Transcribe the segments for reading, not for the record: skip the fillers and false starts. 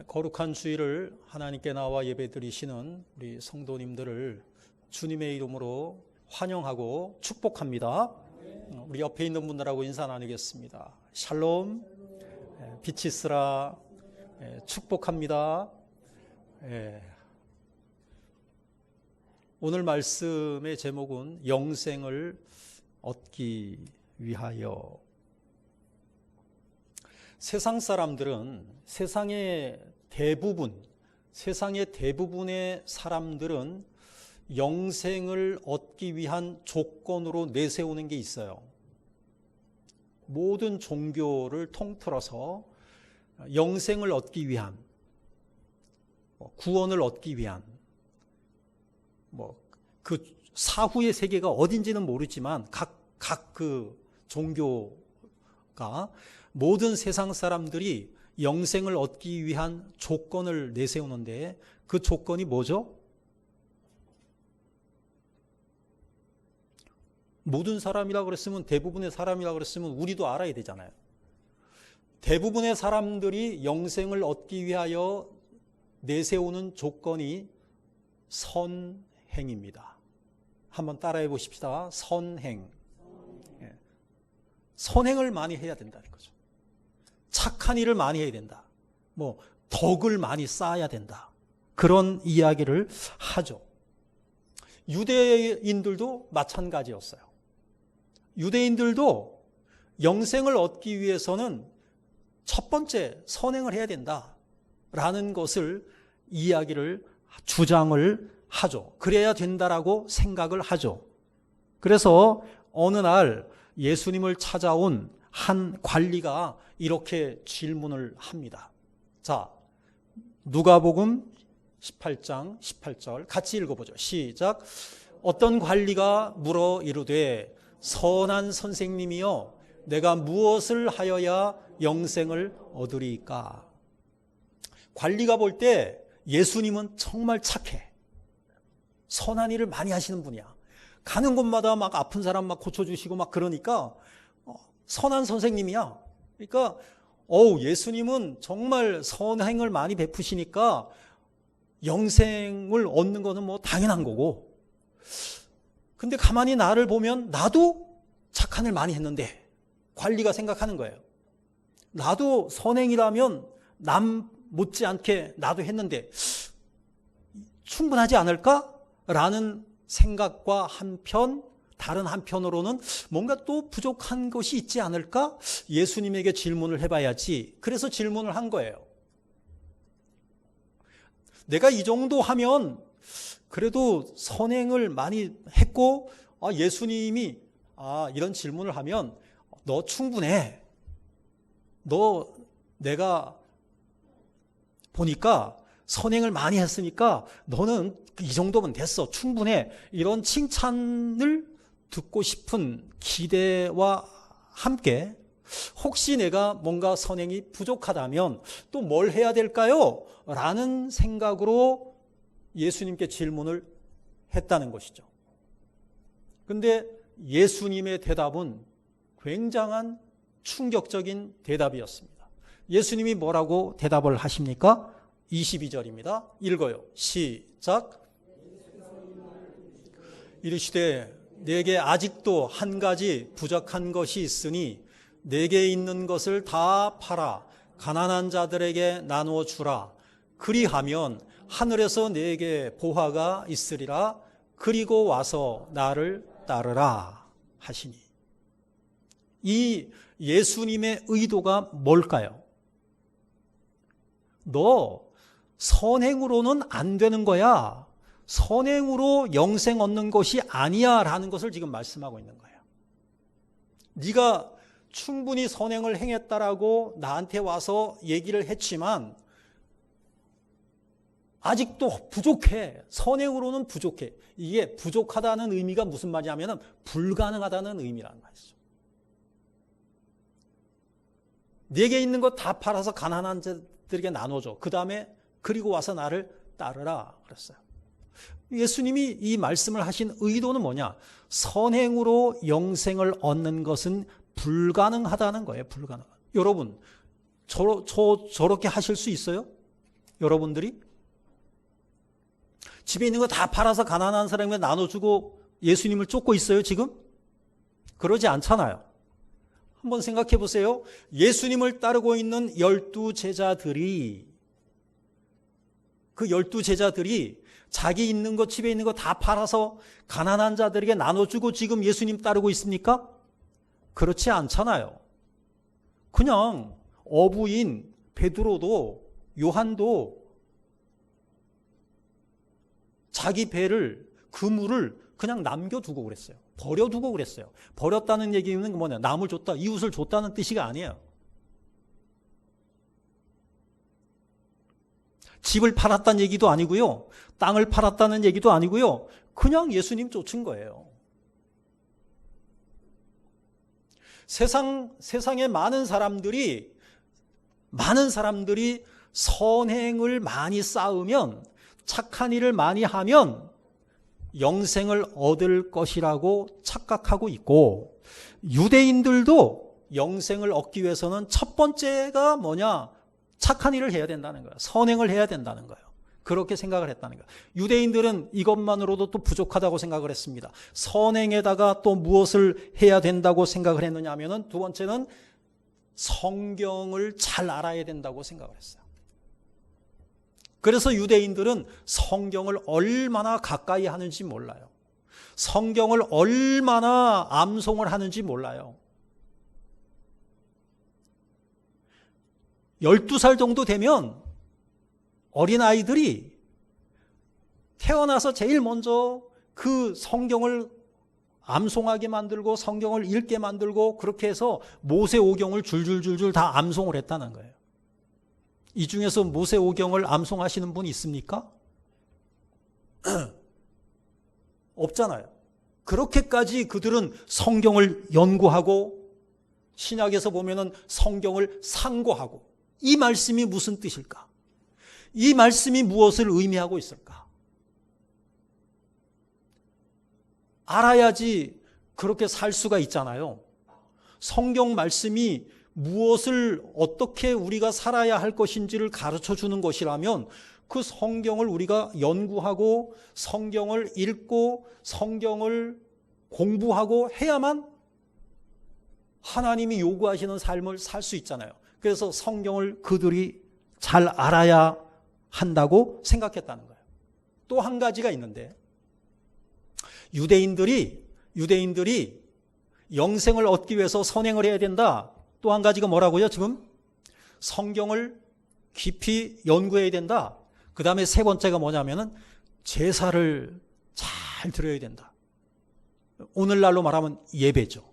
거룩한 주일을 하나님께 나와 예배드리시는 우리 성도님들을 주님의 이름으로 환영하고 축복합니다. 우리 옆에 있는 분들하고 인사 나누겠습니다. 샬롬, 비치스라, 축복합니다. 오늘 말씀의 제목은 영생을 얻기 위하여. 세상 사람들은 세상의 대부분의 사람들은 영생을 얻기 위한 조건으로 내세우는 게 있어요. 모든 종교를 통틀어서 영생을 얻기 위한, 구원을 얻기 위한, 그 사후의 세계가 어딘지는 모르지만 각 그 종교가 모든 세상 사람들이 영생을 얻기 위한 조건을 내세우는데 그 조건이 뭐죠? 모든 사람이라고 그랬으면, 대부분의 사람이라고 그랬으면 우리도 알아야 되잖아요. 대부분의 사람들이 영생을 얻기 위하여 내세우는 조건이 선행입니다. 한번 따라해 보십시다. 선행. 선행을 많이 해야 된다는 거죠. 착한 일을 많이 해야 된다. 덕을 많이 쌓아야 된다. 그런 이야기를 하죠. 유대인들도 마찬가지였어요. 유대인들도 영생을 얻기 위해서는 첫 번째 선행을 해야 된다라는 것을 주장을 하죠. 그래야 된다라고 생각을 하죠. 그래서 어느 날 예수님을 찾아온 한 관리가 이렇게 질문을 합니다. 자, 누가복음 18장 18절 같이 읽어보죠. 시작. 어떤 관리가 물어 이르되 선한 선생님이여 내가 무엇을 하여야 영생을 얻으리까? 관리가 볼 때 예수님은 정말 착해. 선한 일을 많이 하시는 분이야. 가는 곳마다 막 아픈 사람 막 고쳐주시고 막 그러니까 선한 선생님이야. 그러니까 예수님은 정말 선행을 많이 베푸시니까 영생을 얻는 거는 당연한 거고, 근데 가만히 나를 보면 나도 착한 일 많이 했는데, 관리가 생각하는 거예요. 나도 선행이라면 남 못지않게 나도 했는데 충분하지 않을까라는 생각과 다른 한편으로는 뭔가 또 부족한 것이 있지 않을까? 예수님에게 질문을 해봐야지. 그래서 질문을 한 거예요. 내가 이 정도 하면 그래도 선행을 많이 했고, 예수님이 이런 질문을 하면 너 충분해. 내가 보니까 선행을 많이 했으니까 너는 이 정도면 됐어. 충분해. 이런 칭찬을 듣고 싶은 기대와 함께 혹시 내가 뭔가 선행이 부족하다면 또 뭘 해야 될까요? 라는 생각으로 예수님께 질문을 했다는 것이죠. 근데 예수님의 대답은 굉장한 충격적인 대답이었습니다. 예수님이 뭐라고 대답을 하십니까? 22절입니다. 읽어요. 시작. 이르시되 내게 아직도 한 가지 부족한 것이 있으니 내게 있는 것을 다 팔아 가난한 자들에게 나누어 주라. 그리하면 하늘에서 내게 보화가 있으리라. 그리고 와서 나를 따르라 하시니. 이 예수님의 의도가 뭘까요? 너 선행으로는 안 되는 거야. 선행으로 영생 얻는 것이 아니야 라는 것을 지금 말씀하고 있는 거예요. 네가 충분히 선행을 행했다라고 나한테 와서 얘기를 했지만 아직도 부족해. 선행으로는 부족해. 이게 부족하다는 의미가 무슨 말이냐면 불가능하다는 의미라는 말이죠. 네게 있는 거 다 팔아서 가난한 자들에게 나눠줘. 그 다음에 그리고 와서 나를 따르라 그랬어요. 예수님이 이 말씀을 하신 의도는 뭐냐? 선행으로 영생을 얻는 것은 불가능하다는 거예요. 불가능. 여러분, 저렇게 하실 수 있어요? 여러분들이? 집에 있는 거 다 팔아서 가난한 사람에게 나눠주고 예수님을 쫓고 있어요, 지금? 그러지 않잖아요. 한번 생각해 보세요. 예수님을 따르고 있는 12제자들이, 그 12제자들이 자기 있는 거, 집에 있는 거 다 팔아서 가난한 자들에게 나눠주고 지금 예수님 따르고 있습니까? 그렇지 않잖아요. 그냥 어부인 베드로도, 요한도 자기 배를, 그물을 그냥 남겨두고 그랬어요. 버려두고 그랬어요. 버렸다는 얘기는 뭐냐? 남을 줬다, 이웃을 줬다는 뜻이 아니에요. 집을 팔았다는 얘기도 아니고요. 땅을 팔았다는 얘기도 아니고요. 그냥 예수님 쫓은 거예요. 세상에 많은 사람들이 선행을 많이 쌓으면, 착한 일을 많이 하면 영생을 얻을 것이라고 착각하고 있고, 유대인들도 영생을 얻기 위해서는 첫 번째가 뭐냐? 착한 일을 해야 된다는 거예요. 선행을 해야 된다는 거예요. 그렇게 생각을 했다는 거예요. 유대인들은 이것만으로도 또 부족하다고 생각을 했습니다. 선행에다가 또 무엇을 해야 된다고 생각을 했느냐 하면은, 두 번째는 성경을 잘 알아야 된다고 생각을 했어요. 그래서 유대인들은 성경을 얼마나 가까이 하는지 몰라요. 성경을 얼마나 암송을 하는지 몰라요. 12살 정도 되면 어린아이들이 태어나서 제일 먼저 그 성경을 암송하게 만들고 성경을 읽게 만들고, 그렇게 해서 모세오경을 줄줄줄줄 다 암송을 했다는 거예요. 이 중에서 모세오경을 암송하시는 분 있습니까? 없잖아요. 그렇게까지 그들은 성경을 연구하고, 신약에서 보면은 성경을 상고하고, 이 말씀이 무슨 뜻일까? 이 말씀이 무엇을 의미하고 있을까? 알아야지 그렇게 살 수가 있잖아요. 성경 말씀이 무엇을, 어떻게 우리가 살아야 할 것인지를 가르쳐 주는 것이라면, 그 성경을 우리가 연구하고 성경을 읽고 성경을 공부하고 해야만 하나님이 요구하시는 삶을 살 수 있잖아요. 그래서 성경을 그들이 잘 알아야 한다고 생각했다는 거예요. 또 한 가지가 있는데, 유대인들이 영생을 얻기 위해서 선행을 해야 된다. 또 한 가지가 뭐라고요? 지금 성경을 깊이 연구해야 된다. 그 다음에 세 번째가 뭐냐면은 제사를 잘 드려야 된다. 오늘날로 말하면 예배죠.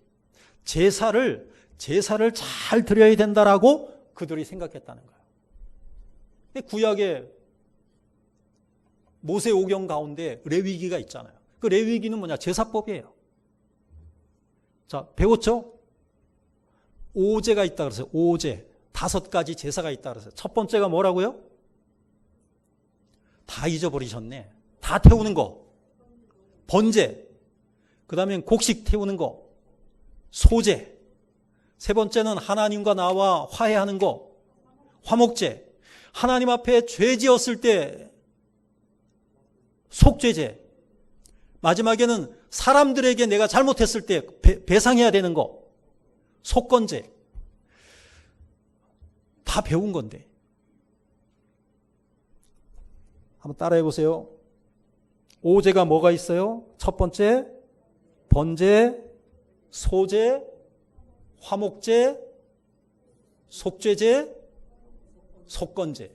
제사를 잘 드려야 된다라고 그들이 생각했다는 거예요. 구약의 모세오경 가운데 레위기가 있잖아요. 그 레위기는 뭐냐? 제사법이에요. 자, 배웠죠? 오제가 있다 그랬어요. 오제. 5가지 제사가 있다 그랬어요. 첫 번째가 뭐라고요? 다 잊어버리셨네. 다 태우는 거. 번제. 그 다음에 곡식 태우는 거. 소제. 세 번째는 하나님과 나와 화해하는 거. 화목제. 하나님 앞에 죄 지었을 때 속죄제. 마지막에는 사람들에게 내가 잘못했을 때 배상해야 되는 거. 속건제. 다 배운 건데. 한번 따라해 보세요. 오제가 뭐가 있어요? 첫 번째, 번제, 소제, 화목제, 속죄제, 속건제.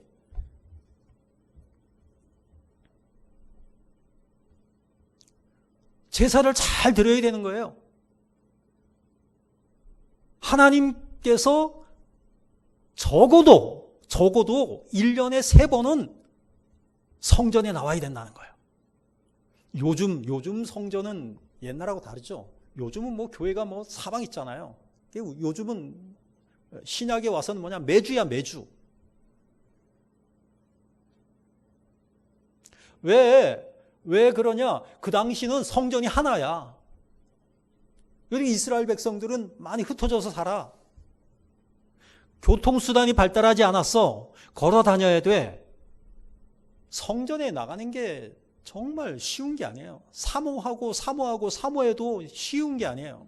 제사를 잘 드려야 되는 거예요. 하나님께서 적어도 1년에 3번은 성전에 나와야 된다는 거예요. 요즘 성전은 옛날하고 다르죠. 요즘은 뭐 교회가 뭐 사방 있잖아요. 요즘은 신약에 와서는 뭐냐? 매주야, 매주. 왜 그러냐? 그 당시는 성전이 하나야. 여기 이스라엘 백성들은 많이 흩어져서 살아. 교통수단이 발달하지 않았어. 걸어 다녀야 돼. 성전에 나가는 게 정말 쉬운 게 아니에요. 사모해도 쉬운 게 아니에요.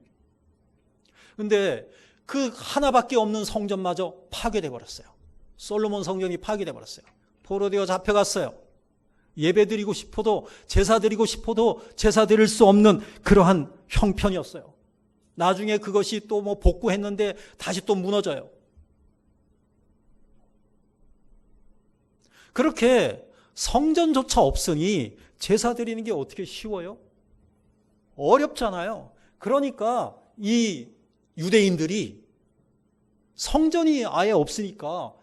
근데 그 하나밖에 없는 성전마저 파괴돼 버렸어요. 솔로몬 성전이 파괴돼 버렸어요. 포로되어 잡혀갔어요. 예배 드리고 싶어도, 제사 드리고 싶어도 제사 드릴 수 없는 그러한 형편이었어요. 나중에 그것이 또 뭐 복구했는데 다시 또 무너져요. 그렇게 성전조차 없으니 제사 드리는 게 어떻게 쉬워요? 어렵잖아요. 그러니까 이 유대인들이 성전이 아예 없으니까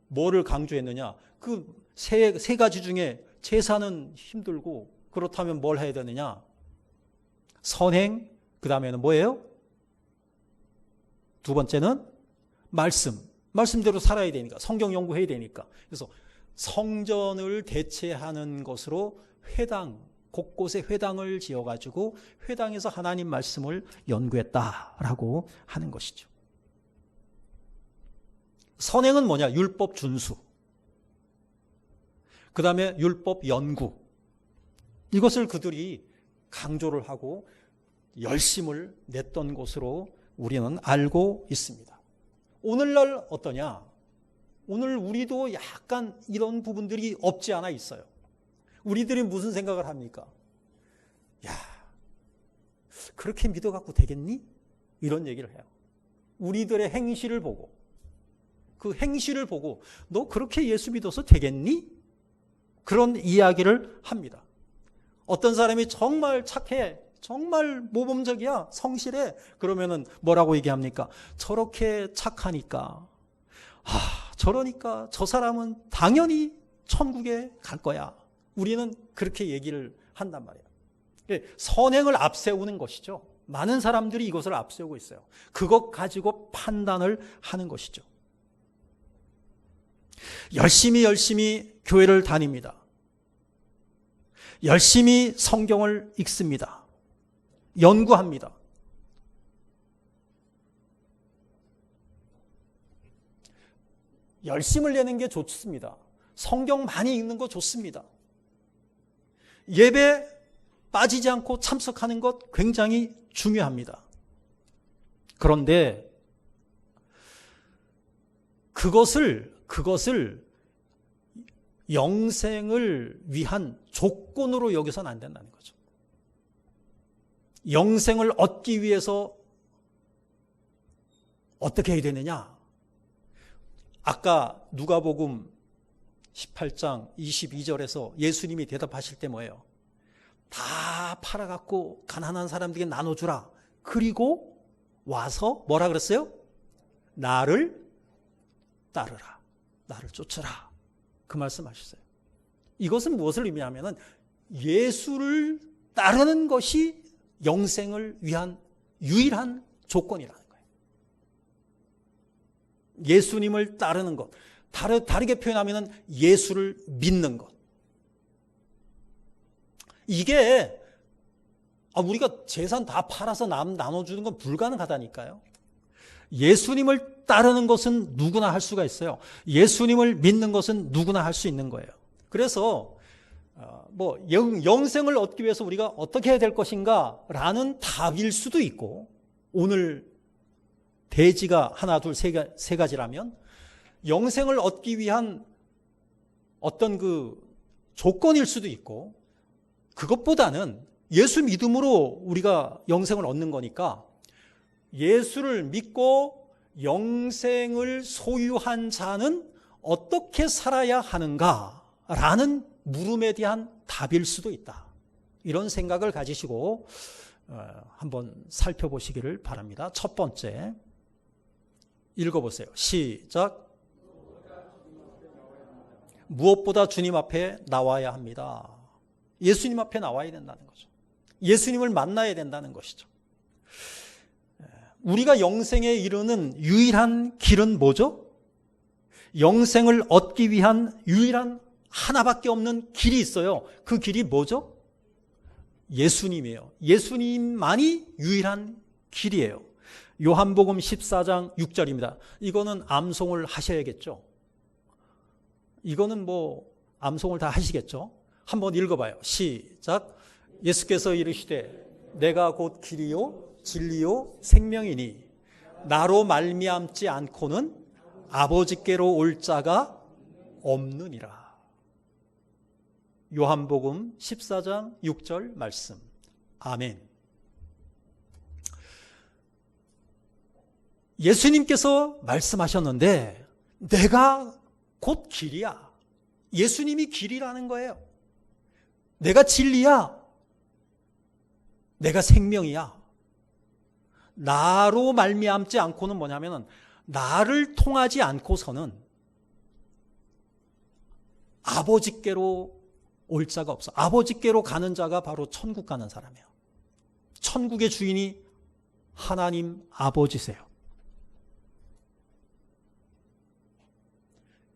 뭐를 강조했느냐? 그 세 가지 중에 제사는 힘들고, 그렇다면 뭘 해야 되느냐? 선행, 그 다음에는 뭐예요? 두 번째는 말씀대로 살아야 되니까, 성경 연구해야 되니까. 그래서 성전을 대체하는 것으로 회당, 곳곳에 회당을 지어가지고 회당에서 하나님 말씀을 연구했다라고 하는 것이죠. 선행은 뭐냐? 율법 준수. 그 다음에 율법 연구. 이것을 그들이 강조를 하고 열심을 냈던 것으로 우리는 알고 있습니다. 오늘날 어떠냐? 오늘 우리도 약간 이런 부분들이 없지 않아 있어요. 우리들이 무슨 생각을 합니까? 야, 그렇게 믿어갖고 되겠니? 이런 얘기를 해요. 우리들의 행실을 보고, 그 행실을 보고 너 그렇게 예수 믿어서 되겠니? 그런 이야기를 합니다. 어떤 사람이 정말 착해, 정말 모범적이야, 성실해, 그러면은 뭐라고 얘기합니까? 저렇게 착하니까, 저러니까 저 사람은 당연히 천국에 갈 거야. 우리는 그렇게 얘기를 한단 말이에요. 선행을 앞세우는 것이죠. 많은 사람들이 이것을 앞세우고 있어요. 그것 가지고 판단을 하는 것이죠. 열심히 교회를 다닙니다. 열심히 성경을 읽습니다. 연구합니다. 열심을 내는 게 좋습니다. 성경 많이 읽는 거 좋습니다. 예배 빠지지 않고 참석하는 것 굉장히 중요합니다. 그런데 그것을 영생을 위한 조건으로 여기서는 안 된다는 거죠. 영생을 얻기 위해서 어떻게 해야 되느냐? 아까 누가복음 18장 22절에서 예수님이 대답하실 때 뭐예요? 다 팔아갖고 가난한 사람들에게 나눠주라. 그리고 와서 뭐라 그랬어요? 나를 따르라. 나를 쫓으라. 그 말씀하셨어요. 이것은 무엇을 의미하냐면 예수를 따르는 것이 영생을 위한 유일한 조건이라는 거예요. 예수님을 따르는 것. 다르게 표현하면 예수를 믿는 것. 이게 우리가 재산 다 팔아서 나눠주는 건 불가능하다니까요. 예수님을 따르는 것은 누구나 할 수가 있어요. 예수님을 믿는 것은 누구나 할 수 있는 거예요. 그래서 영생을 얻기 위해서 우리가 어떻게 해야 될 것인가 라는 답일 수도 있고, 오늘 대지가 하나 둘 세 가지라면 영생을 얻기 위한 어떤 그 조건일 수도 있고, 그것보다는 예수 믿음으로 우리가 영생을 얻는 거니까 예수를 믿고 영생을 소유한 자는 어떻게 살아야 하는가라는 물음에 대한 답일 수도 있다. 이런 생각을 가지시고 한번 살펴보시기를 바랍니다. 첫 번째, 읽어보세요. 시작. 무엇보다 주님 앞에 나와야 합니다. 예수님 앞에 나와야 된다는 거죠. 예수님을 만나야 된다는 것이죠. 우리가 영생에 이르는 유일한 길은 뭐죠? 영생을 얻기 위한 유일한 하나밖에 없는 길이 있어요. 그 길이 뭐죠? 예수님이에요. 예수님만이 유일한 길이에요. 요한복음 14장 6절입니다. 이거는 암송을 하셔야겠죠. 이거는 암송을 다 하시겠죠? 한번 읽어봐요. 시작. 예수께서 이르시되 내가 곧 길이요 진리요 생명이니 나로 말미암지 않고는 아버지께로 올 자가 없느니라. 요한복음 14장 6절 말씀. 아멘. 예수님께서 말씀하셨는데 내가 곧 길이야. 예수님이 길이라는 거예요. 내가 진리야. 내가 생명이야. 나로 말미암지 않고는 뭐냐면 나를 통하지 않고서는 아버지께로 올 자가 없어. 아버지께로 가는 자가 바로 천국 가는 사람이에요. 천국의 주인이 하나님 아버지세요.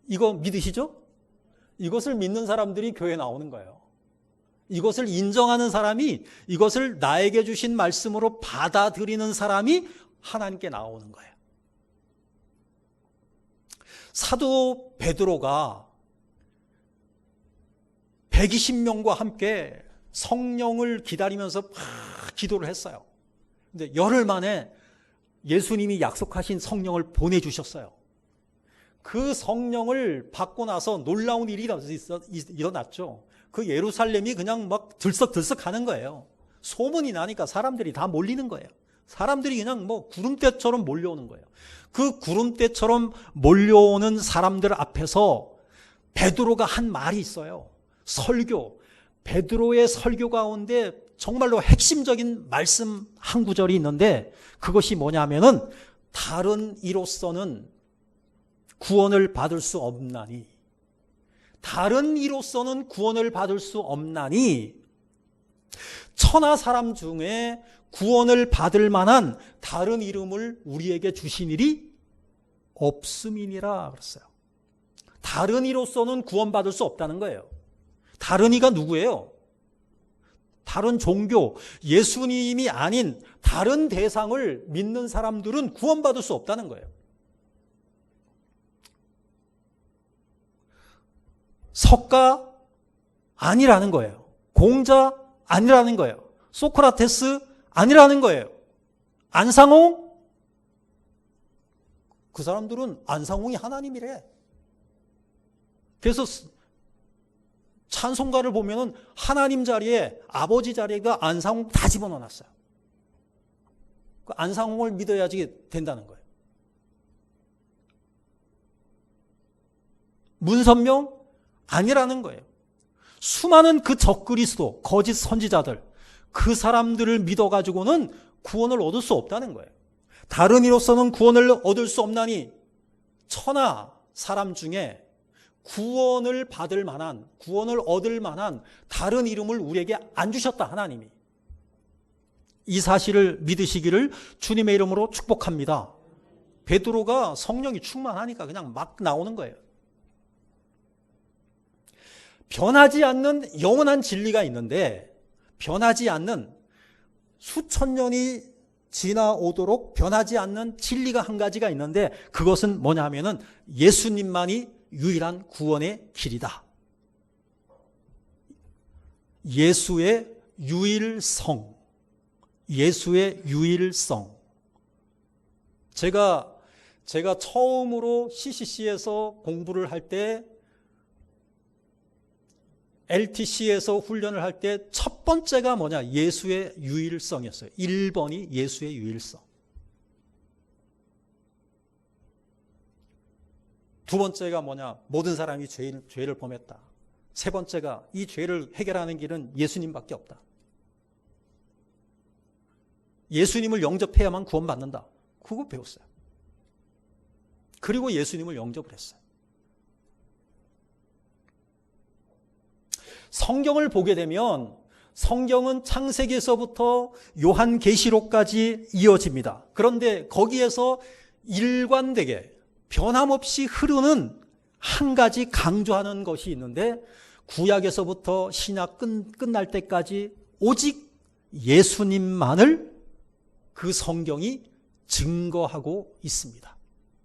이거 믿으시죠? 이것을 믿는 사람들이 교회에 나오는 거예요. 이것을 인정하는 사람이, 이것을 나에게 주신 말씀으로 받아들이는 사람이 하나님께 나오는 거예요. 사도 베드로가 120명과 함께 성령을 기다리면서 기도를 했어요. 근데 열흘 만에 예수님이 약속하신 성령을 보내주셨어요. 그 성령을 받고 나서 놀라운 일이 일어났죠. 그 예루살렘이 그냥 막 들썩들썩 하는 거예요. 소문이 나니까 사람들이 다 몰리는 거예요. 사람들이 그냥 뭐 구름대처럼 몰려오는 거예요. 그 구름대처럼 몰려오는 사람들 앞에서 베드로가 한 말이 있어요. 설교. 베드로의 설교 가운데 정말로 핵심적인 말씀 한 구절이 있는데 그것이 뭐냐면은 다른 이로서는 구원을 받을 수 없나니, 다른 이로서는 구원을 받을 수 없나니 천하 사람 중에 구원을 받을 만한 다른 이름을 우리에게 주신 일이 없음이니라 그랬어요. 다른 이로서는 구원받을 수 없다는 거예요. 다른 이가 누구예요? 다른 종교, 예수님이 아닌 다른 대상을 믿는 사람들은 구원받을 수 없다는 거예요. 석가 아니라는 거예요. 공자 아니라는 거예요. 소크라테스 아니라는 거예요. 안상홍? 그 사람들은 안상홍이 하나님이래. 그래서 찬송가를 보면은 하나님 자리에, 아버지 자리에가 안상홍 다 집어넣어놨어요. 그 안상홍을 믿어야지 된다는 거예요. 문선명? 아니라는 거예요. 수많은 그 적그리스도, 거짓 선지자들, 그 사람들을 믿어가지고는 구원을 얻을 수 없다는 거예요. 다른 이로서는 구원을 얻을 수 없나니 천하 사람 중에 구원을 받을 만한, 구원을 얻을 만한 다른 이름을 우리에게 안 주셨다, 하나님이. 이 사실을 믿으시기를 주님의 이름으로 축복합니다. 베드로가 성령이 충만하니까 그냥 막 나오는 거예요. 변하지 않는 영원한 진리가 있는데, 변하지 않는, 수천 년이 지나오도록 변하지 않는 진리가 한 가지가 있는데 그것은 뭐냐 하면은 예수님만이 유일한 구원의 길이다. 예수의 유일성. 예수의 유일성. 제가 처음으로 CCC에서 공부를 할 때, LTC에서 훈련을 할 때 첫 번째가 뭐냐? 예수의 유일성이었어요. 1번이 예수의 유일성. 두 번째가 뭐냐? 모든 사람이 죄를 범했다. 세 번째가 이 죄를 해결하는 길은 예수님밖에 없다. 예수님을 영접해야만 구원받는다. 그거 배웠어요. 그리고 예수님을 영접을 했어요. 성경을 보게 되면 성경은 창세기에서부터 요한계시록까지 이어집니다. 그런데 거기에서 일관되게 변함없이 흐르는 한 가지 강조하는 것이 있는데 구약에서부터 신약 끝날 때까지 오직 예수님만을 그 성경이 증거하고 있습니다.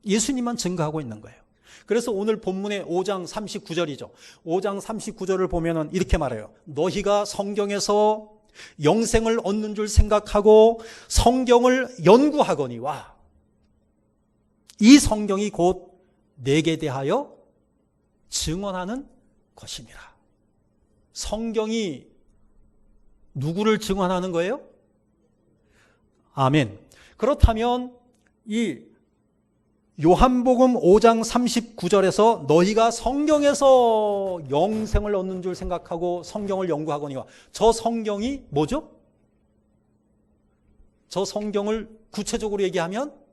예수님만 증거하고 있는 거예요. 그래서 오늘 본문의 5장 39절이죠. 5장 39절을 보면은 이렇게 말해요. 너희가 성경에서 영생을 얻는 줄 생각하고 성경을 연구하거니와 이 성경이 곧 내게 대하여 증언하는 것이니라. 성경이 누구를 증언하는 거예요? 아멘. 그렇다면 이 요한복음 5장 39절에서 너희가 성경에서 영생을 얻는 줄 생각하고 성경을 연구하거니와 저 성경이 뭐죠? 저 성경을 구체적으로 얘기하면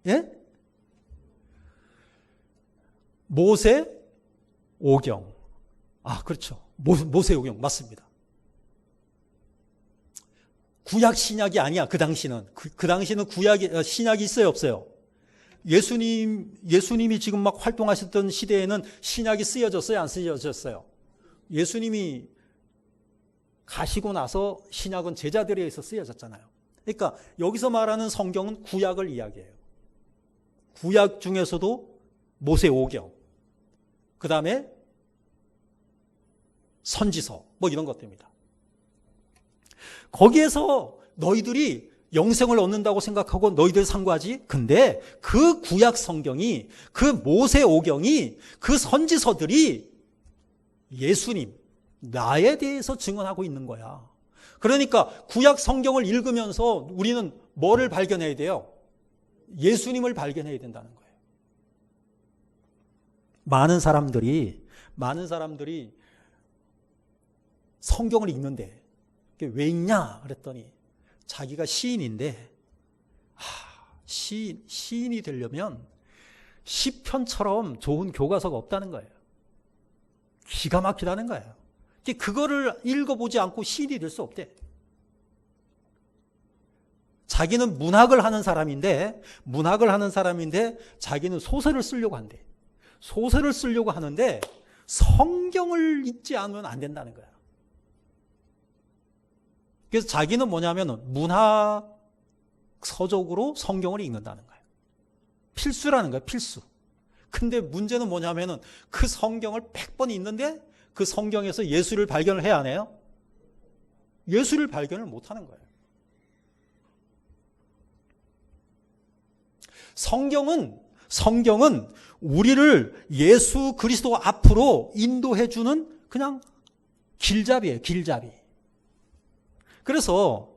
예? 모세 오경. 아, 그렇죠. 모세 오경 맞습니다. 구약 신약이 아니야. 그 당시는 그 당시는 신약이 있어요, 없어요? 예수님이 지금 막 활동하셨던 시대에는 신약이 쓰여졌어요, 안 쓰여졌어요? 예수님이 가시고 나서 신약은 제자들에 의해서 쓰여졌잖아요. 그러니까 여기서 말하는 성경은 구약을 이야기해요. 구약 중에서도 모세 오경, 그 다음에 선지서 뭐 이런 것들입니다. 거기에서 너희들이 영생을 얻는다고 생각하고 너희들 상고하지. 근데 그 구약 성경이, 그 모세 오경이, 그 선지서들이 예수님, 나에 대해서 증언하고 있는 거야. 그러니까 구약 성경을 읽으면서 우리는 뭐를 발견해야 돼요? 예수님을 발견해야 된다는 거예요. 많은 사람들이 성경을 읽는데 왜 읽냐 그랬더니 자기가 시인인데 시인이 되려면 시편처럼 좋은 교과서가 없다는 거예요. 기가 막히다는 거예요. 그거를 읽어보지 않고 시인이 될 수 없대. 자기는 문학을 하는 사람인데 자기는 소설을 쓰려고 한대. 소설을 쓰려고 하는데 성경을 읽지 않으면 안 된다는 거야. 그래서 자기는 뭐냐면 문학 서적으로 성경을 읽는다는 거예요. 필수라는 거예요, 필수. 근데 문제는 뭐냐면은 그 성경을 100번 읽는데 그 성경에서 예수를 발견을 해야 하네요. 예수를 발견을 못 하는 거예요. 성경은 우리를 예수 그리스도 앞으로 인도해 주는 그냥 길잡이에요, 길잡이. 그래서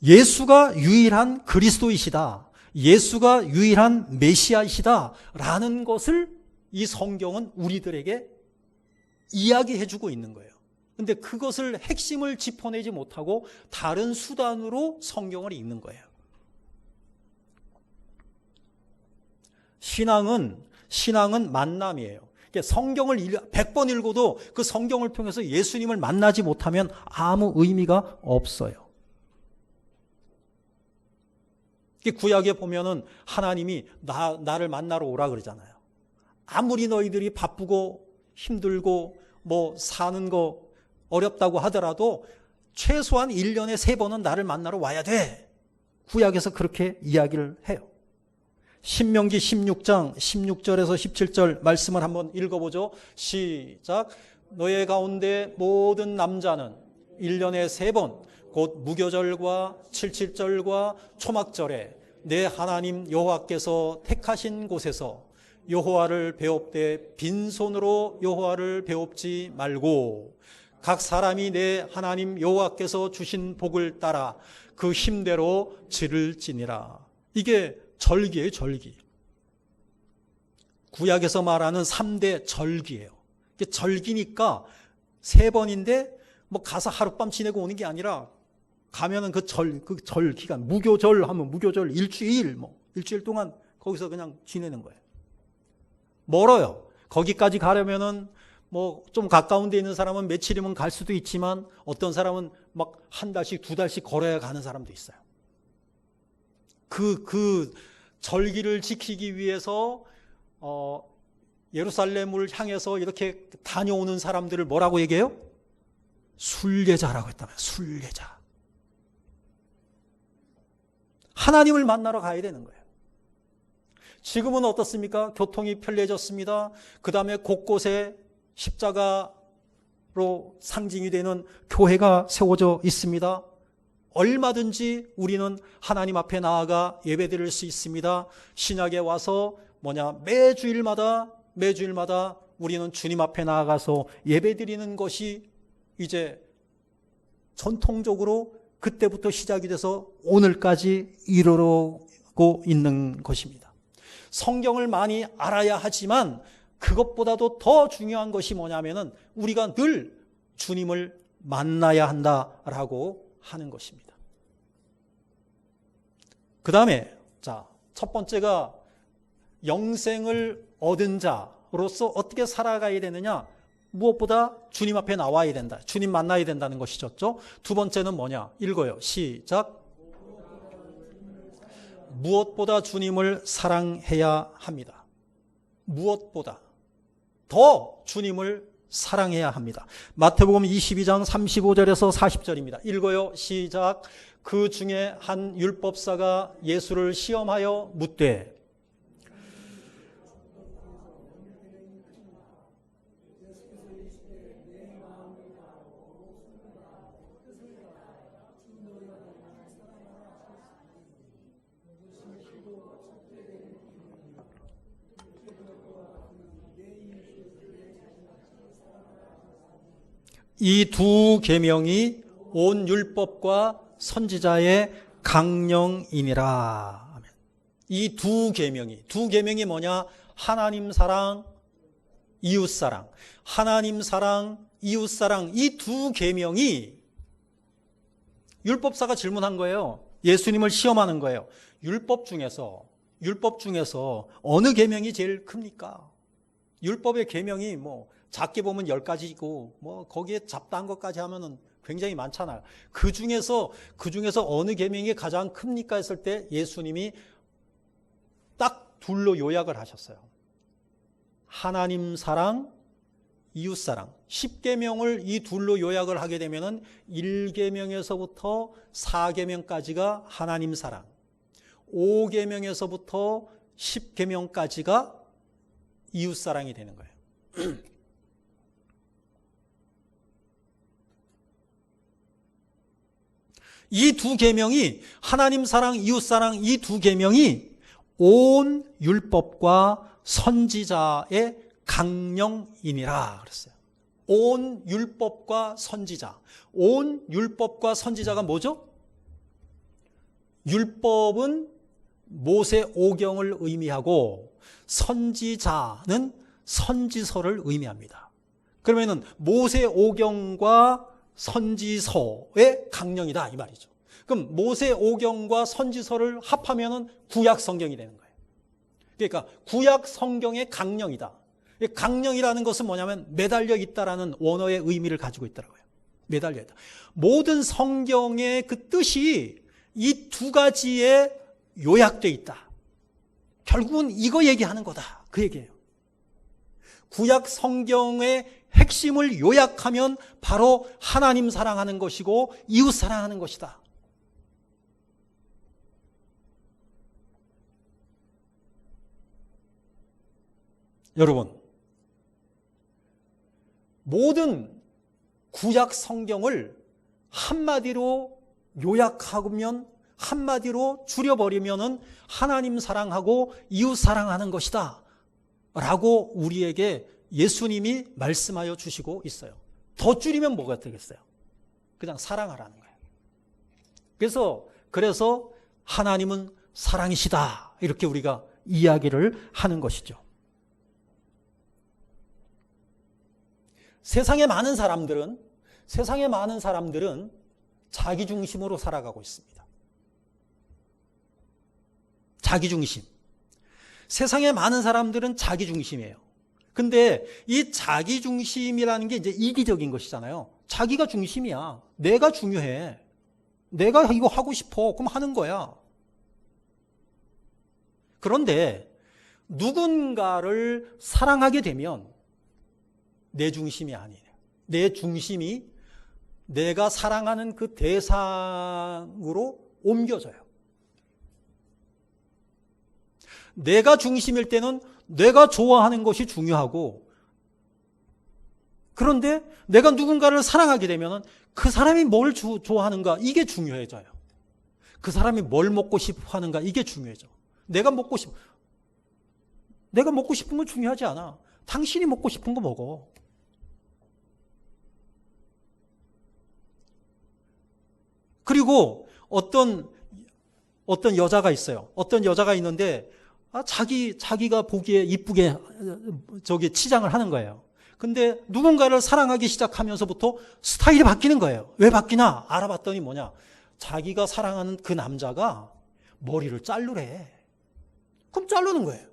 예수가 유일한 그리스도이시다, 예수가 유일한 메시아이시다 라는 것을 이 성경은 우리들에게 이야기해 주고 있는 거예요. 근데 그것을 핵심을 짚어내지 못하고 다른 수단으로 성경을 읽는 거예요. 신앙은 만남이에요. 성경을 100번 읽어도 그 성경을 통해서 예수님을 만나지 못하면 아무 의미가 없어요. 구약에 보면은 하나님이 나를 만나러 오라 그러잖아요. 아무리 너희들이 바쁘고 힘들고 뭐 사는 거 어렵다고 하더라도 최소한 1년에 3번은 나를 만나러 와야 돼. 구약에서 그렇게 이야기를 해요. 신명기 16장 16절에서 17절 말씀을 한번 읽어보죠. 시작. 너희 가운데 모든 남자는 1년에 3번 곧 무교절과 칠칠절과 초막절에 내 하나님 여호와께서 택하신 곳에서 여호와를 배웁되 빈손으로 여호와를 배웁지 말고 각 사람이 내 하나님 여호와께서 주신 복을 따라 그 힘대로 지를 지니라. 이게 절기예요, 절기. 구약에서 말하는 3대 절기예요. 이게 절기니까 3번인데 뭐 가서 하룻밤 지내고 오는 게 아니라 가면은 그 절 기간, 무교절 하면 무교절 일주일 동안 거기서 그냥 지내는 거예요. 멀어요. 거기까지 가려면은 뭐 좀 가까운 데 있는 사람은 며칠이면 갈 수도 있지만 어떤 사람은 막 한 달씩 2달씩 걸어야 가는 사람도 있어요. 그 절기를 지키기 위해서 예루살렘을 향해서 이렇게 다녀오는 사람들을 뭐라고 얘기해요? 순례자라고 했다면 순례자. 하나님을 만나러 가야 되는 거예요. 지금은 어떻습니까? 교통이 편리해졌습니다. 그 다음에 곳곳에 십자가로 상징이 되는 교회가 세워져 있습니다. 얼마든지 우리는 하나님 앞에 나아가 예배드릴 수 있습니다. 신약에 와서 매주일마다 우리는 주님 앞에 나아가서 예배드리는 것이 이제 전통적으로 그때부터 시작이 돼서 오늘까지 이르러고 있는 것입니다. 성경을 많이 알아야 하지만 그것보다도 더 중요한 것이 뭐냐면은 우리가 늘 주님을 만나야 한다라고 하는 것입니다. 그 다음에 첫 번째가 영생을 얻은 자로서 어떻게 살아가야 되느냐? 무엇보다 주님 앞에 나와야 된다. 주님 만나야 된다는 것이죠. 두 번째는 뭐냐? 읽어요. 시작. 무엇보다 주님을 사랑해야 합니다. 무엇보다 더 주님을 사랑해야 합니다. 마태복음 22장 35절에서 40절입니다. 읽어요. 시작. 그 중에 한 율법사가 예수를 시험하여 묻되 이 두 계명이 온 율법과 선지자의 강령이니라. 이 두 계명이 뭐냐? 하나님 사랑, 이웃 사랑. 하나님 사랑, 이웃 사랑. 이 두 계명이 율법사가 질문한 거예요. 예수님을 시험하는 거예요. 율법 중에서 어느 계명이 제일 큽니까? 율법의 계명이 작게 보면 10가지고 거기에 잡다한 것까지 하면은 굉장히 많잖아요. 그 중에서 어느 계명이 가장 큽니까 했을 때 예수님이 딱 둘로 요약을 하셨어요. 하나님 사랑, 이웃 사랑. 10계명을 이 둘로 요약을 하게 되면은 1계명에서부터 4계명까지가 하나님 사랑, 5계명에서부터 10계명까지가 이웃 사랑이 되는 거예요. 이 두 계명이 하나님 사랑, 이웃 사랑 이 두 계명이 온 율법과 선지자의 강령이니라 그랬어요. 온 율법과 선지자. 온 율법과 선지자가 뭐죠? 율법은 모세 오경을 의미하고 선지자는 선지서를 의미합니다. 그러면은 모세 오경과 선지서의 강령이다 이 말이죠. 그럼 모세 오경과 선지서를 합하면은 구약 성경이 되는 거예요. 그러니까 구약 성경의 강령이다. 강령이라는 것은 뭐냐면 매달려 있다라는 원어의 의미를 가지고 있더라고요. 매달려 있다. 모든 성경의 그 뜻이 이 두 가지에 요약되어 있다. 결국은 이거 얘기하는 거다. 그 얘기예요. 구약 성경의 핵심을 요약하면 바로 하나님 사랑하는 것이고 이웃 사랑하는 것이다. 여러분, 모든 구약 성경을 한마디로 요약하면, 한마디로 줄여버리면은 하나님 사랑하고 이웃 사랑하는 것이다 라고 우리에게 예수님이 말씀하여 주시고 있어요. 더 줄이면 뭐가 되겠어요? 그냥 사랑하라는 거예요. 그래서 하나님은 사랑이시다 이렇게 우리가 이야기를 하는 것이죠. 세상의 많은 사람들은 자기 중심으로 살아가고 있습니다. 자기 중심. 세상의 많은 사람들은 자기 중심이에요. 근데 이 자기 중심이라는 게 이제 이기적인 것이잖아요. 자기가 중심이야. 내가 중요해. 내가 이거 하고 싶어. 그럼 하는 거야. 그런데 누군가를 사랑하게 되면 내 중심이 아니에요. 내 중심이 내가 사랑하는 그 대상으로 옮겨져요. 내가 중심일 때는 내가 좋아하는 것이 중요하고, 그런데 내가 누군가를 사랑하게 되면 그 사람이 뭘 좋아하는가 이게 중요해져요. 그 사람이 뭘 먹고 싶어 하는가 이게 중요해져. 내가 먹고 싶은 건 중요하지 않아. 당신이 먹고 싶은 거 먹어. 그리고 어떤 여자가 있어요. 어떤 여자가 있는데 자기가 보기에 이쁘게 치장을 하는 거예요. 근데 누군가를 사랑하기 시작하면서부터 스타일이 바뀌는 거예요. 왜 바뀌나 알아봤더니 뭐냐, 자기가 사랑하는 그 남자가 머리를 자르래. 그럼 자르는 거예요.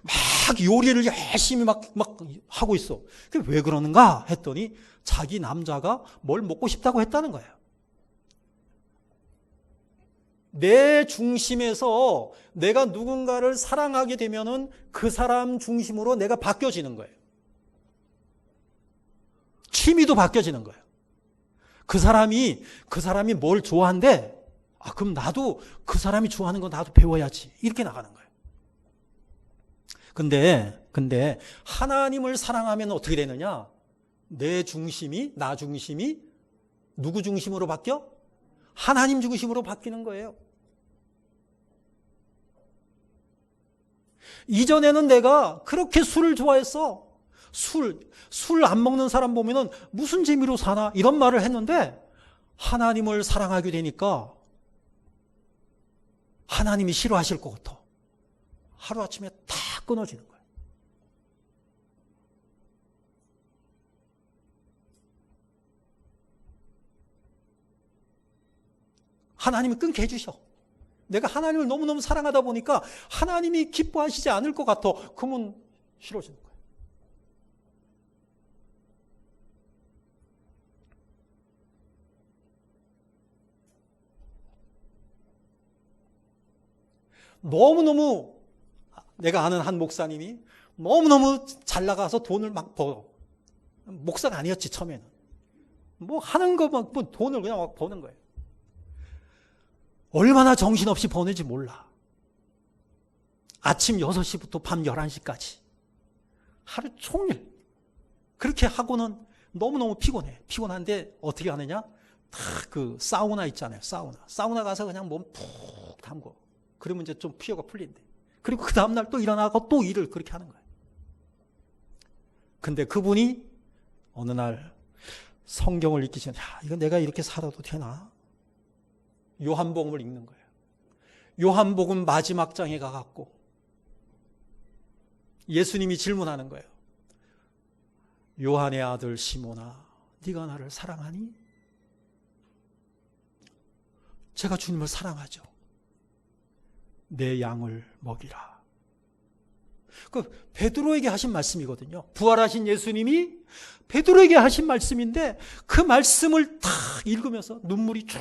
막 요리를 열심히 막 하고 있어. 그게 왜 그러는가 했더니 자기 남자가 뭘 먹고 싶다고 했다는 거예요. 내 중심에서 내가 누군가를 사랑하게 되면은 그 사람 중심으로 내가 바뀌어지는 거예요. 취미도 바뀌어지는 거예요. 그 사람이 뭘 좋아한대. 그럼 나도 그 사람이 좋아하는 거 나도 배워야지. 이렇게 나가는 거예요. 근데 하나님을 사랑하면 어떻게 되느냐? 나 중심이 누구 중심으로 바뀌어? 하나님 중심으로 바뀌는 거예요. 이전에는 내가 그렇게 술을 좋아했어. 술 안 먹는 사람 보면은 무슨 재미로 사나? 이런 말을 했는데 하나님을 사랑하게 되니까 하나님이 싫어하실 것 같아. 하루아침에 다 끊어지는 거예요. 하나님이 끊게 해주셔. 내가 하나님을 너무너무 사랑하다 보니까 하나님이 기뻐하시지 않을 것 같아. 그러면 싫어지는 거예요. 너무너무 내가 아는 한 목사님이 너무너무 잘 나가서 돈을 막 벌어. 목사가 아니었지 처음에는. 뭐 하는 것만 돈을 그냥 막 버는 거예요. 얼마나 정신없이 버는지 몰라. 아침 6시부터 밤 11시까지 하루 종일 그렇게 하고는 너무너무 피곤해. 피곤한데 어떻게 하느냐? 다 그 사우나 있잖아요. 사우나 가서 그냥 몸 푹 담고 그러면 이제 좀 피로가 풀린대. 그리고 그 다음날 또 일어나고 또 일을 그렇게 하는 거예요. 근데 그분이 어느 날 성경을 읽기 전에 이거 내가 이렇게 살아도 되나? 요한복음을 읽는 거예요. 요한복음 마지막 장에 가갖고 예수님이 질문하는 거예요. 요한의 아들 시몬아, 네가 나를 사랑하니? 제가 주님을 사랑하죠. 내 양을 먹이라. 그 베드로에게 하신 말씀이거든요. 부활하신 예수님이 베드로에게 하신 말씀인데 그 말씀을 딱 읽으면서 눈물이 쭉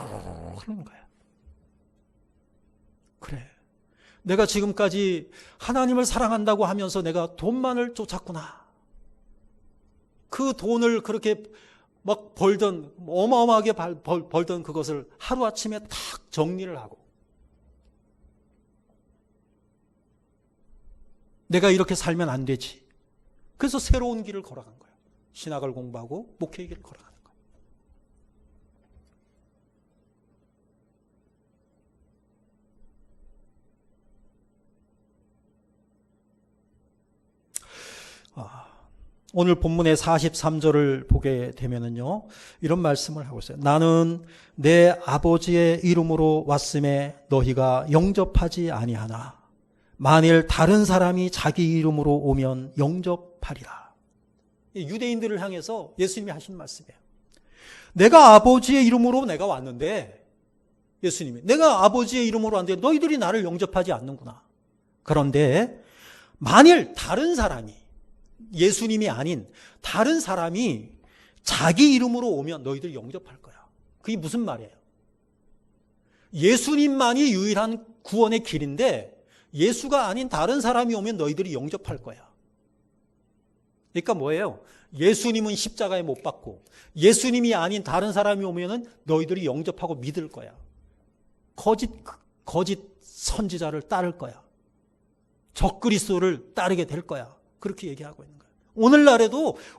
흐르는 거야. 그래, 내가 지금까지 하나님을 사랑한다고 하면서 내가 돈만을 쫓았구나. 그 돈을 그렇게 막 벌던, 어마어마하게 벌던 그것을 하루아침에 탁 정리를 하고 내가 이렇게 살면 안 되지. 그래서 새로운 길을 걸어간 거예요. 신학을 공부하고 목회의 길을 걸어가는 거예요. 오늘 본문의 43절을 보게 되면은요, 이런 말씀을 하고 있어요. 나는 내 아버지의 이름으로 왔음에 너희가 영접하지 아니하나 만일 다른 사람이 자기 이름으로 오면 영접하리라. 유대인들을 향해서 예수님이 하신 말씀이에요. 내가 아버지의 이름으로 내가 왔는데, 예수님이 내가 아버지의 이름으로 왔는데 너희들이 나를 영접하지 않는구나. 그런데 만일 다른 사람이, 예수님이 아닌 다른 사람이 자기 이름으로 오면 너희들이 영접할 거야. 그게 무슨 말이에요? 예수님만이 유일한 구원의 길인데 예수가 아닌 다른 사람이 오면 너희들이 영접할 거야. 그러니까 뭐예요? 예수님은 십자가에 못 박고 예수님이 아닌 다른 사람이 오면은 너희들이 영접하고 믿을 거야. 거짓 선지자를 따를 거야. 적그리스도를 따르게 될 거야. 그렇게 얘기하고 있는 거예요.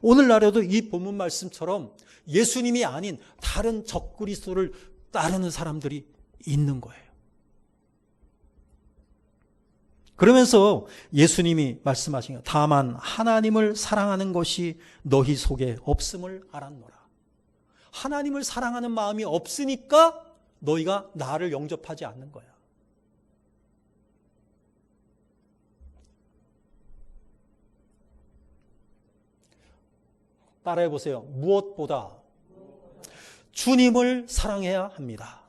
오늘날에도 이 본문 말씀처럼 예수님이 아닌 다른 적그리스도를 따르는 사람들이 있는 거예요. 그러면서 예수님이 말씀하신 거, 다만 하나님을 사랑하는 것이 너희 속에 없음을 알았노라. 하나님을 사랑하는 마음이 없으니까 너희가 나를 영접하지 않는 거야. 따라해 보세요. 무엇보다 주님을 사랑해야 합니다.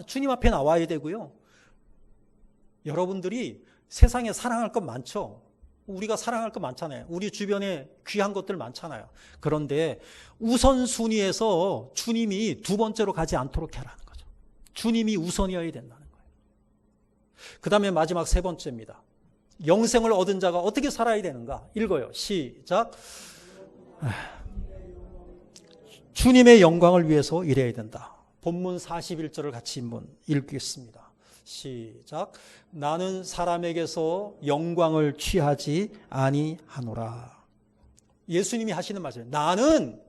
주님 앞에 나와야 되고요. 여러분들이 세상에 사랑할 것 많죠. 우리가 사랑할 것 많잖아요. 우리 주변에 귀한 것들 많잖아요. 그런데 우선순위에서 주님이 두 번째로 가지 않도록 하라는 거죠. 주님이 우선이어야 된다는 거예요. 그 다음에 마지막 세 번째입니다. 영생을 얻은 자가 어떻게 살아야 되는가? 읽어요. 시작. 주님의 영광을 위해서 일해야 된다. 본문 41절을 같이 한번 읽겠습니다. 시작. 나는 사람에게서 영광을 취하지 아니하노라. 예수님이 하시는 말씀이에요. 나는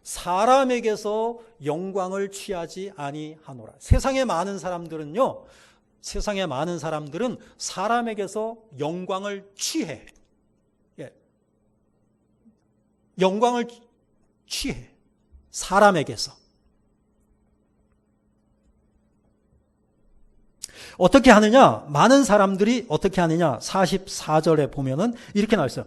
사람에게서 영광을 취하지 아니하노라. 세상에 많은 사람들은 사람에게서 영광을 취해. 영광을 취해. 사람에게서. 어떻게 하느냐? 많은 사람들이 어떻게 하느냐? 44절에 보면은 이렇게 나와 있어요.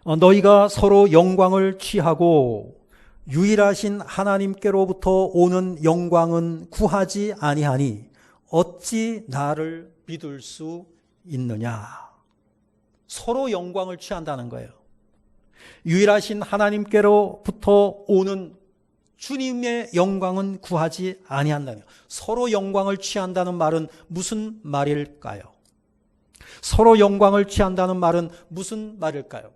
너희가 서로 영광을 취하고 유일하신 하나님께로부터 오는 영광은 구하지 아니하니 어찌 나를 믿을 수 있느냐? 서로 영광을 취한다는 거예요. 유일하신 하나님께로부터 오는 주님의 영광은 구하지 아니한다는 거예요. 서로 영광을 취한다는 말은 무슨 말일까요? 서로 영광을 취한다는 말은 무슨 말일까요?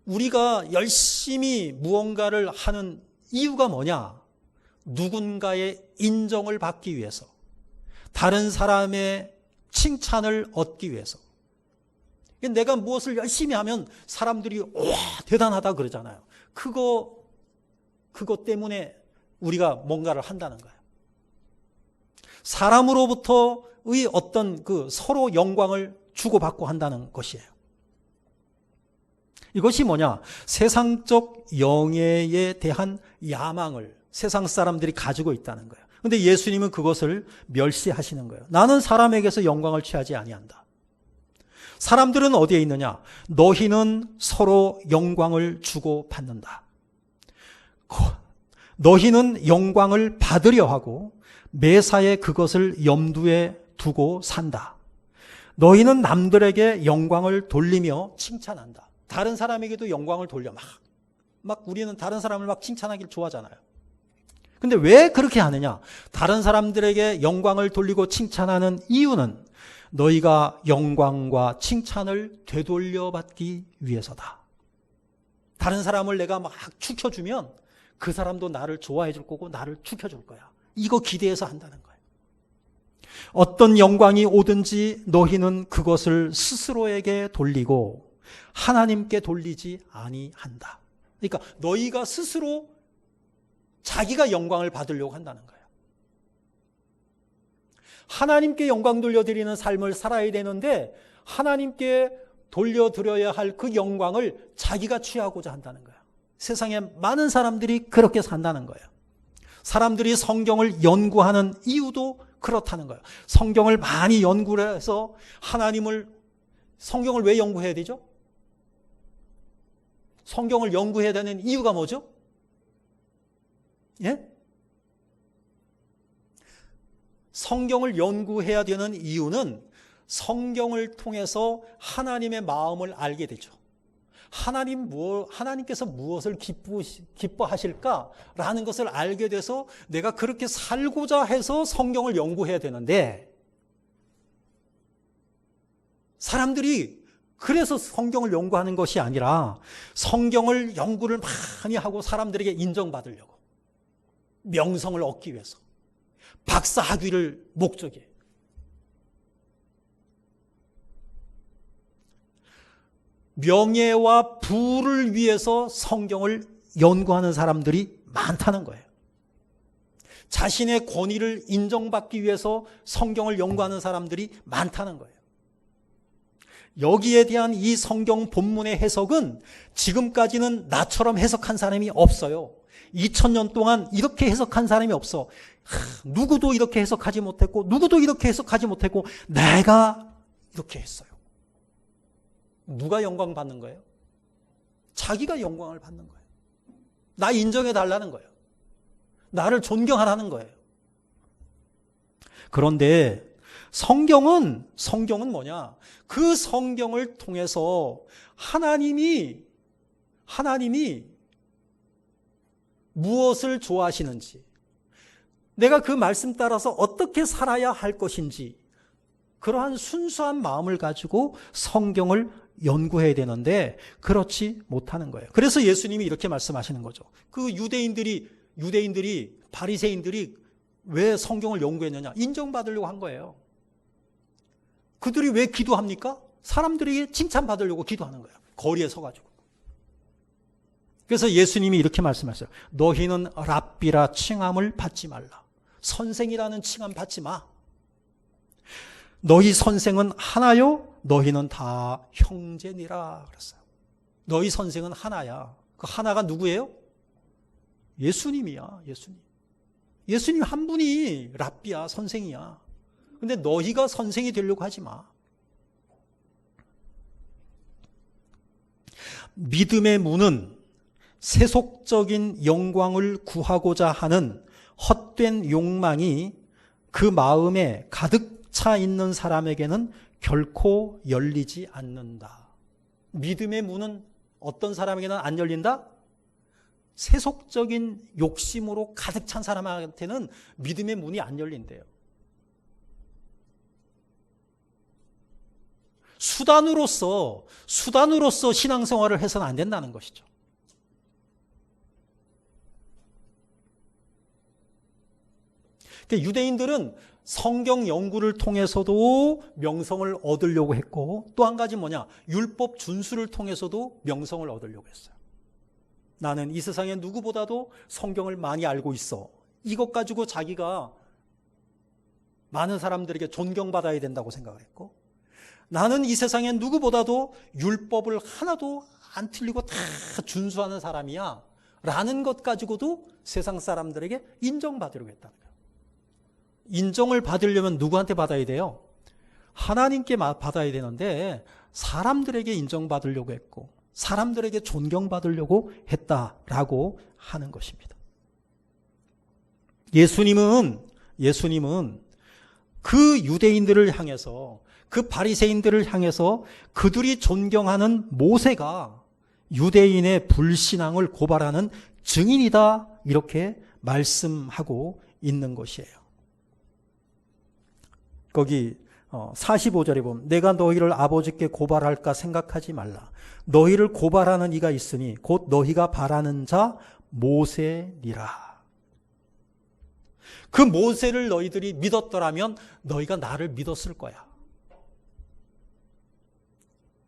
우리가 열심히 무언가를 하는 이유가 뭐냐? 누군가의 인정을 받기 위해서, 다른 사람의 칭찬을 얻기 위해서. 내가 무엇을 열심히 하면 사람들이 와 대단하다 그러잖아요. 그거 때문에 우리가 뭔가를 한다는 거예요. 사람으로부터의 어떤 서로 영광을 주고받고 한다는 것이에요. 이것이 뭐냐? 세상적 영예에 대한 야망을 세상 사람들이 가지고 있다는 거예요. 그런데 예수님은 그것을 멸시하시는 거예요. 나는 사람에게서 영광을 취하지 아니한다. 사람들은 어디에 있느냐? 너희는 서로 영광을 주고받는다. 너희는 영광을 받으려 하고 매사에 그것을 염두에 두고 산다. 너희는 남들에게 영광을 돌리며 칭찬한다. 다른 사람에게도 영광을 돌려 막 우리는 다른 사람을 막 칭찬하기를 좋아하잖아요. 근데 왜 그렇게 하느냐? 다른 사람들에게 영광을 돌리고 칭찬하는 이유는 너희가 영광과 칭찬을 되돌려받기 위해서다. 다른 사람을 내가 막 축혀주면 그 사람도 나를 좋아해 줄 거고 나를 축혀줄 거야. 이거 기대해서 한다는 거예요. 어떤 영광이 오든지 너희는 그것을 스스로에게 돌리고 하나님께 돌리지 아니한다. 그러니까 너희가 스스로 자기가 영광을 받으려고 한다는 거예요. 하나님께 영광 돌려드리는 삶을 살아야 되는데 하나님께 돌려드려야 할 그 영광을 자기가 취하고자 한다는 거예요. 세상에 많은 사람들이 그렇게 산다는 거예요. 사람들이 성경을 연구하는 이유도 그렇다는 거예요. 성경을 많이 연구를 해서 성경을 왜 연구해야 되죠? 성경을 연구해야 되는 이유가 뭐죠? 예? 성경을 연구해야 되는 이유는 성경을 통해서 하나님의 마음을 알게 되죠. 하나님께서 무엇을 기뻐하실까라는 것을 알게 돼서 내가 그렇게 살고자 해서 성경을 연구해야 되는데 사람들이 그래서 성경을 연구하는 것이 아니라 성경을 연구를 많이 하고 사람들에게 인정받으려고 명성을 얻기 위해서, 박사 학위를 목적이에요. 명예와 부를 위해서 성경을 연구하는 사람들이 많다는 거예요. 자신의 권위를 인정받기 위해서 성경을 연구하는 사람들이 많다는 거예요. 여기에 대한 이 성경 본문의 해석은 지금까지는 나처럼 해석한 사람이 없어요. 2000년 동안 이렇게 해석한 사람이 없어. 누구도 이렇게 해석하지 못했고, 누구도 이렇게 해석하지 못했고, 내가 이렇게 했어요. 누가 영광 받는 거예요? 자기가 영광을 받는 거예요. 나 인정해 달라는 거예요. 나를 존경하라는 거예요. 그런데 성경은 뭐냐? 그 성경을 통해서 하나님이 무엇을 좋아하시는지, 내가 그 말씀 따라서 어떻게 살아야 할 것인지, 그러한 순수한 마음을 가지고 성경을 연구해야 되는데 그렇지 못하는 거예요. 그래서 예수님이 이렇게 말씀하시는 거죠. 그 유대인들이 바리새인들이 왜 성경을 연구했느냐? 인정받으려고 한 거예요. 그들이 왜 기도합니까? 사람들에게 칭찬받으려고 기도하는 거예요. 거리에 서가지고. 그래서 예수님이 이렇게 말씀하셨어요. 너희는 랍비라 칭함을 받지 말라. 선생이라는 칭함 받지 마. 너희 선생은 하나요? 너희는 다 형제니라 그랬어요. 너희 선생은 하나야. 그 하나가 누구예요? 예수님이야. 예수님 한 분이 랍비야, 선생이야. 근데 너희가 선생이 되려고 하지 마. 믿음의 문은 세속적인 영광을 구하고자 하는 헛된 욕망이 그 마음에 가득 차 있는 사람에게는 결코 열리지 않는다. 믿음의 문은 어떤 사람에게는 안 열린다? 세속적인 욕심으로 가득 찬 사람한테는 믿음의 문이 안 열린대요. 수단으로서 신앙생활을 해서는 안 된다는 것이죠. 유대인들은 성경 연구를 통해서도 명성을 얻으려고 했고, 또 한 가지 뭐냐? 율법 준수를 통해서도 명성을 얻으려고 했어요. 나는 이 세상에 누구보다도 성경을 많이 알고 있어. 이것 가지고 자기가 많은 사람들에게 존경받아야 된다고 생각을 했고, 나는 이 세상에 누구보다도 율법을 하나도 안 틀리고 다 준수하는 사람이야 라는 것 가지고도 세상 사람들에게 인정받으려고 했다는 거예요. 인정을 받으려면 누구한테 받아야 돼요? 하나님께 받아야 되는데 사람들에게 인정받으려고 했고 사람들에게 존경받으려고 했다라고 하는 것입니다. 예수님은 그 유대인들을 향해서, 그 바리새인들을 향해서 그들이 존경하는 모세가 유대인의 불신앙을 고발하는 증인이다, 이렇게 말씀하고 있는 것이에요. 거기 45절에 보면 내가 너희를 아버지께 고발할까 생각하지 말라. 너희를 고발하는 이가 있으니 곧 너희가 바라는 자 모세니라. 그 모세를 너희들이 믿었더라면 너희가 나를 믿었을 거야.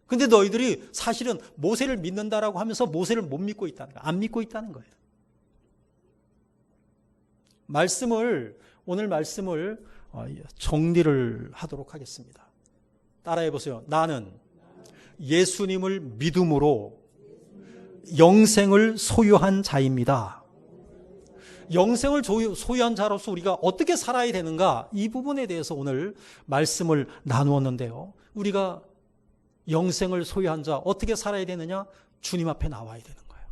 근데 너희들이 사실은 모세를 믿는다라고 하면서 모세를 못 믿고 있다는 거야. 안 믿고 있다는 거예요. 오늘 말씀을 정리를 하도록 하겠습니다. 따라해 보세요. 나는 예수님을 믿음으로 영생을 소유한 자입니다. 영생을 소유한 자로서 우리가 어떻게 살아야 되는가, 이 부분에 대해서 오늘 말씀을 나누었는데요. 우리가 영생을 소유한 자 어떻게 살아야 되느냐? 주님 앞에 나와야 되는 거예요.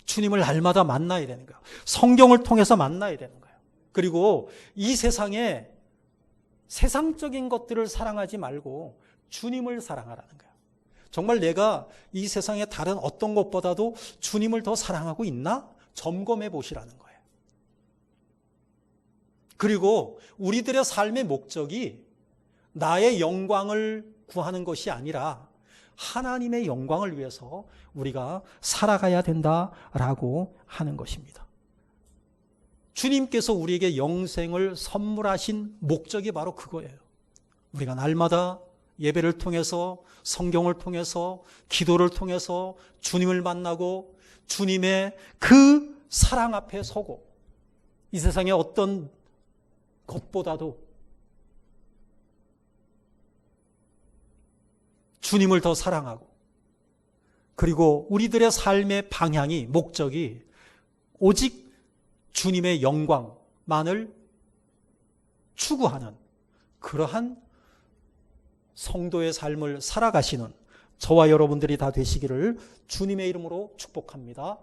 주님을 날마다 만나야 되는 거예요. 성경을 통해서 만나야 되는 거예요. 그리고 이 세상에 세상적인 것들을 사랑하지 말고 주님을 사랑하라는 거예요. 정말 내가 이 세상의 다른 어떤 것보다도 주님을 더 사랑하고 있나? 점검해 보시라는 거예요. 그리고 우리들의 삶의 목적이 나의 영광을 구하는 것이 아니라 하나님의 영광을 위해서 우리가 살아가야 된다라고 하는 것입니다. 주님께서 우리에게 영생을 선물하신 목적이 바로 그거예요. 우리가 날마다 예배를 통해서, 성경을 통해서, 기도를 통해서 주님을 만나고 주님의 그 사랑 앞에 서고 이 세상의 어떤 것보다도 주님을 더 사랑하고, 그리고 우리들의 삶의 방향이, 목적이 오직 주님의 영광만을 추구하는 그러한 성도의 삶을 살아가시는 저와 여러분들이 다 되시기를 주님의 이름으로 축복합니다.